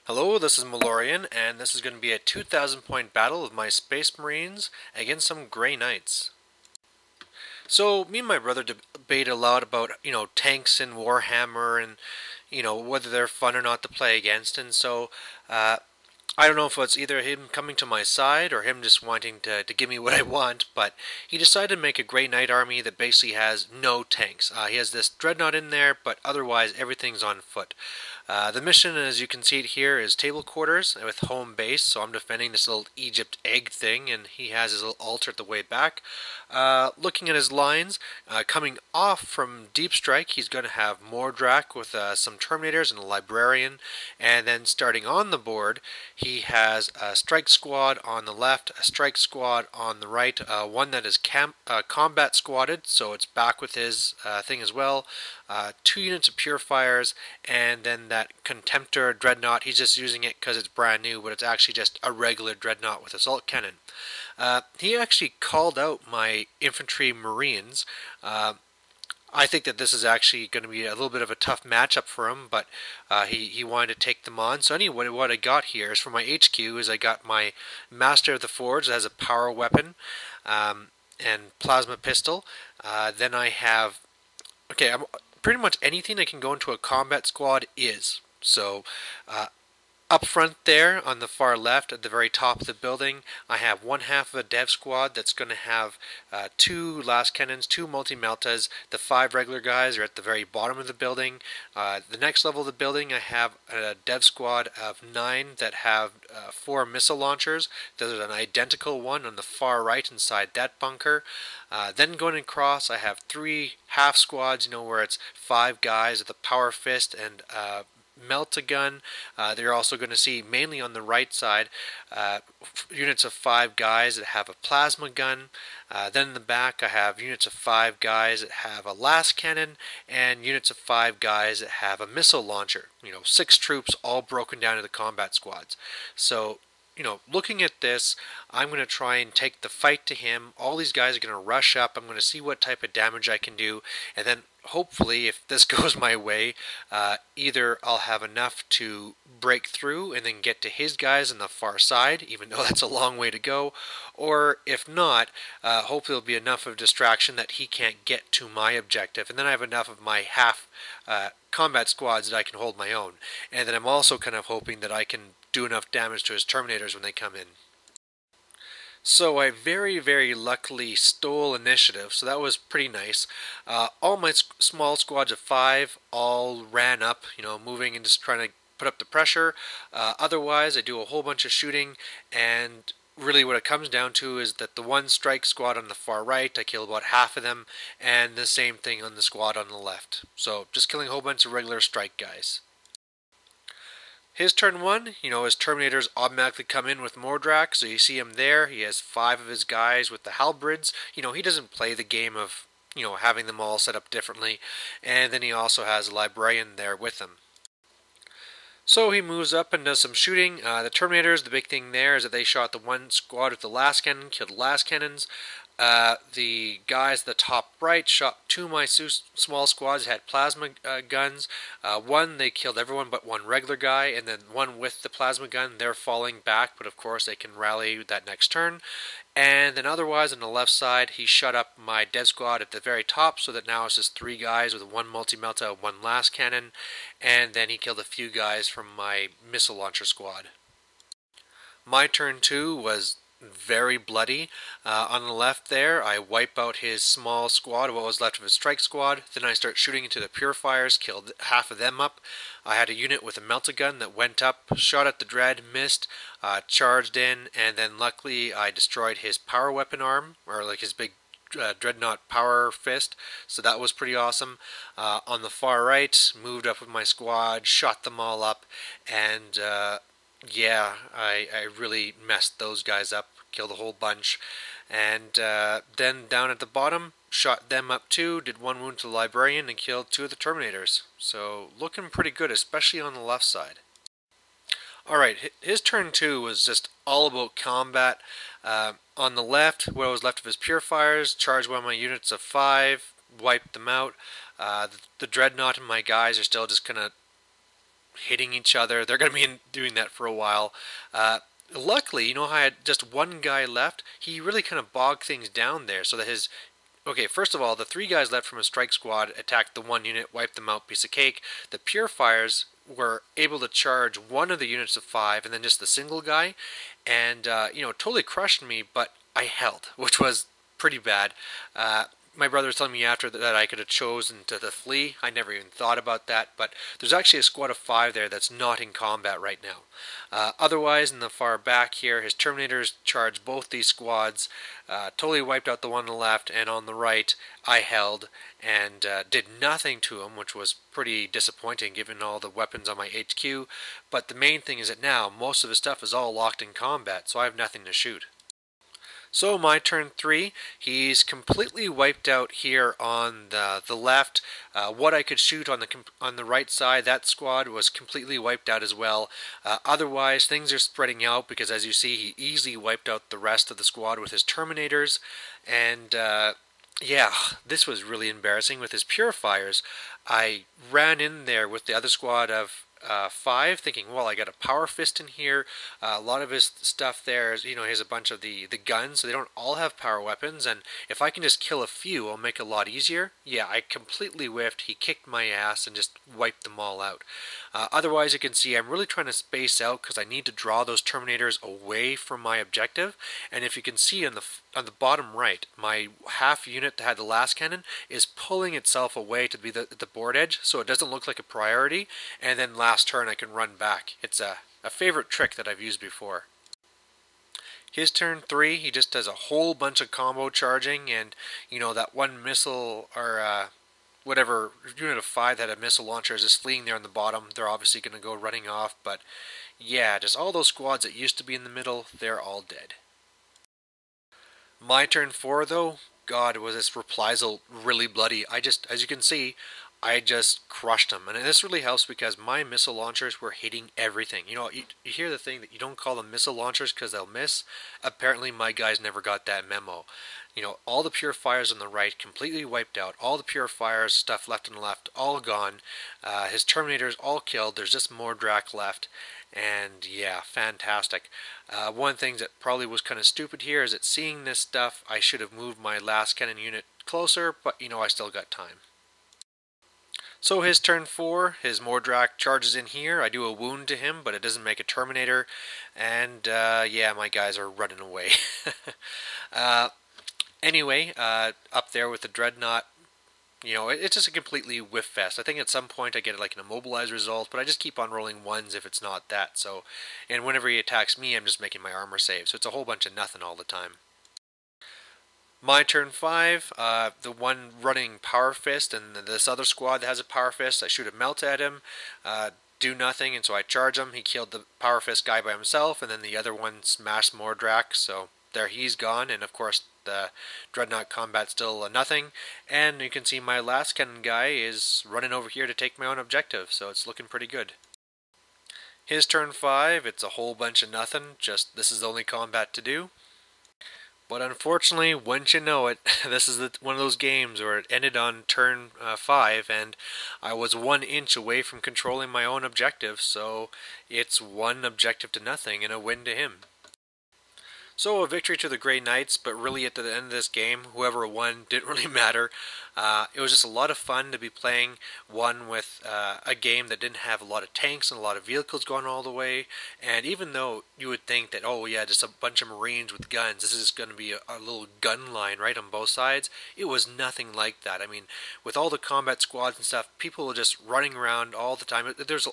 Hello, this is Malorian, and this is going to be a 2,000 point battle of my Space Marines against some Grey Knights. So, me and my brother debate a lot about, tanks in Warhammer and, whether they're fun or not to play against, and so, uh, I don't know if it's either him coming to my side or him just wanting to give me what I want, but he decided to make a Grey Knight army that basically has no tanks. He has this Dreadnought in there, but otherwise everything's on foot. The mission, as you can see it here, is table quarters with home base, so I'm defending this little Egypt egg thing, and he has his little altar at the way back. Looking at his lines, coming off from Deep Strike, he's going to have Mordrak with some Terminators and a Librarian, and then starting on the board, he has a Strike Squad on the left, a Strike Squad on the right, one that is combat squatted, so it's back with his thing as well, 2 units of Purifiers, and then that Contemptor Dreadnought. He's just using it because it's brand new, but it's actually just a regular Dreadnought with Assault Cannon. He actually called out my Infantry Marines. I think that this is actually going to be a little bit of a tough matchup for him, but he wanted to take them on. So anyway, what I got here is for my HQ is I got my Master of the Forge that has a power weapon and plasma pistol. Then I have, pretty much anything that can go into a combat squad is. So up front there on the far left at the very top of the building, I have one half of a dev squad that's going to have 2 lascannons, 2 multi-meltas. The 5 regular guys are at the very bottom of the building. The next level of the building, I have a dev squad of 9 that have 4 missile launchers. There's an identical one on the far right inside that bunker. Then going across, I have 3 half squads, where it's 5 guys with a power fist and melt-a-gun. They're also going to see mainly on the right side units of 5 guys that have a plasma gun. Then in the back I have units of 5 guys that have a las cannon and units of 5 guys that have a missile launcher. 6 troops all broken down into combat squads. So looking at this, I'm going to try and take the fight to him. All these guys are going to rush up. I'm going to see what type of damage I can do, and then hopefully, if this goes my way, either I'll have enough to break through and then get to his guys on the far side, even though that's a long way to go, or if not, hopefully it'll be enough of a distraction that he can't get to my objective, and then I have enough of my half combat squads that I can hold my own. And then I'm also kind of hoping that I can do enough damage to his Terminators when they come in. So I very, very luckily stole initiative, so that was pretty nice. All my small squads of 5 all ran up, moving and just trying to put up the pressure. Otherwise, I do a whole bunch of shooting, and really what it comes down to is that the one strike squad on the far right, I kill about half of them, and the same thing on the squad on the left. So just killing a whole bunch of regular strike guys. His turn 1, his Terminators automatically come in with Mordrak, so you see him there. He has 5 of his guys with the halberds. He doesn't play the game of, having them all set up differently. And then he also has a Librarian there with him. So he moves up and does some shooting. The Terminators, the big thing there is that they shot the one squad with the las cannon, killed the las cannons. The guys at the top right shot 2 of my small squads, had plasma guns. One, they killed everyone but one regular guy, and then one with the plasma gun, they're falling back, but of course they can rally that next turn. And then otherwise on the left side, he shut up my dev squad at the very top, so that now it's just 3 guys with 1 multi-melta, 1 las cannon, and then he killed a few guys from my missile launcher squad. My turn 2 was very bloody. On the left there, I wipe out his small squad, what was left of his strike squad. Then I start shooting into the Purifiers, killed half of them up. I had a unit with a melt-a-gun that went up, shot at the Dread, missed, charged in, and then luckily I destroyed his power weapon arm, or like his big Dreadnought power fist, so that was pretty awesome. On the far right, moved up with my squad, shot them all up, and yeah, I really messed those guys up, killed a whole bunch. And then down at the bottom, shot them up too, did 1 wound to the Librarian, and killed 2 of the Terminators. So looking pretty good, especially on the left side. Alright, his turn 2 was just all about combat. On the left, what was left of his Purifiers, charged one of my units of 5, wiped them out. The Dreadnought and my guys are still just kind of hitting each other. They're going to be doing that for a while. Luckily, you know how I had just one guy left? He really kind of bogged things down there so that his... Okay, first of all, the 3 guys left from his strike squad attacked the 1 unit, wiped them out, piece of cake. The purifiers were able to charge one of the units of 5, and then just the single guy, and totally crushed me. But I held, which was pretty bad. My brother was telling me after that I could have chosen to flee. I never even thought about that, but there's actually a squad of 5 there that's not in combat right now. Otherwise, in the far back here, his Terminators charged both these squads, totally wiped out the one on the left, and on the right, I held and did nothing to him, which was pretty disappointing given all the weapons on my HQ. But the main thing is that now, most of his stuff is all locked in combat, so I have nothing to shoot. So my turn 3, he's completely wiped out here on the left. What I could shoot on the right side, that squad was completely wiped out as well. Otherwise, things are spreading out because, as you see, he easily wiped out the rest of the squad with his Terminators. And yeah, this was really embarrassing with his Purifiers. I ran in there with the other squad of 5, thinking, well, I got a power fist in here. A lot of his stuff there is, he has a bunch of the guns, so they don't all have power weapons, and if I can just kill a few, it'll make it a lot easier. Yeah, I completely whiffed. He kicked my ass and just wiped them all out. Otherwise, you can see I'm really trying to space out because I need to draw those Terminators away from my objective, and if you can see on the bottom right, my half unit that had the last cannon is pulling itself away to be the board edge, so it doesn't look like a priority, and then last turn I can run back. It's a favorite trick that I've used before. His turn 3, he just does a whole bunch of combo charging, and that one missile or whatever unit of 5 that had a missile launcher is just fleeing there on the bottom. They're obviously going to go running off, but yeah, just all those squads that used to be in the middle, they're all dead. My turn 4 though, God, was this reprisal really bloody. As you can see, I just crushed them. And this really helps because my missile launchers were hitting everything. You hear the thing that you don't call them missile launchers because they'll miss. Apparently my guys never got that memo. All the purifiers on the right completely wiped out. All the purifiers, stuff left and left, all gone. His Terminators all killed. There's just more Drac left. And yeah, fantastic. One of the things that probably was kind of stupid here is that seeing this stuff, I should have moved my last cannon unit closer, but I still got time. So his turn 4, his Mordrak charges in here. I do a wound to him, but it doesn't make a Terminator. And yeah, my guys are running away. Anyway, up there with the Dreadnought, it's just a completely whiff fest. I think at some point I get like an immobilized result, but I just keep on rolling 1s if it's not that. So, and whenever he attacks me, I'm just making my armor save. So it's a whole bunch of nothing all the time. My turn 5, the one running Power Fist, and this other squad that has a Power Fist, I shoot a melt at him, do nothing, and so I charge him. He killed the Power Fist guy by himself, and then the other one smashed Mordrak, so there he's gone, and of course the Dreadnought combat still a nothing, and you can see my last cannon guy is running over here to take my own objective, so it's looking pretty good. His turn 5, it's a whole bunch of nothing, just this is the only combat to do. But unfortunately, wouldn't you know it, this is one of those games where it ended on turn 5, and I was 1 inch away from controlling my own objective, so it's 1 objective to nothing and a win to him. So a victory to the Grey Knights, but really at the end of this game, whoever won didn't really matter. It was just a lot of fun to be playing one with a game that didn't have a lot of tanks and a lot of vehicles going all the way. And even though you would think that, oh yeah, just a bunch of Marines with guns, this is going to be a little gun line right on both sides, it was nothing like that. I mean, with all the combat squads and stuff, people were just running around all the time. There's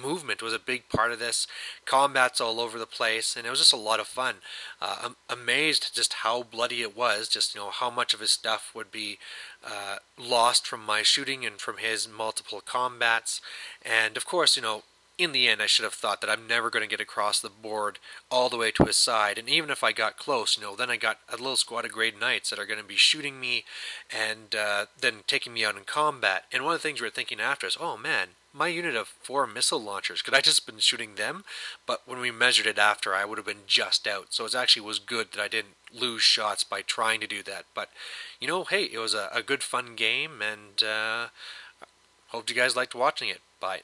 movement was a big part of this. Combats all over the place, and it was just a lot of fun. I'm amazed just how bloody it was, just how much of his stuff would be lost from my shooting and from his multiple combats. And of course, in the end I should have thought that I'm never going to get across the board all the way to his side, and even if I got close, then I got a little squad of Grey Knights that are going to be shooting me and then taking me out in combat. And one of the things we were thinking after is, oh man, my unit of 4 missile launchers, could I just been shooting them? But when we measured it after, I would have been just out. So it actually was good that I didn't lose shots by trying to do that. But, hey, it was a good fun game, and hope you guys liked watching it. Bye.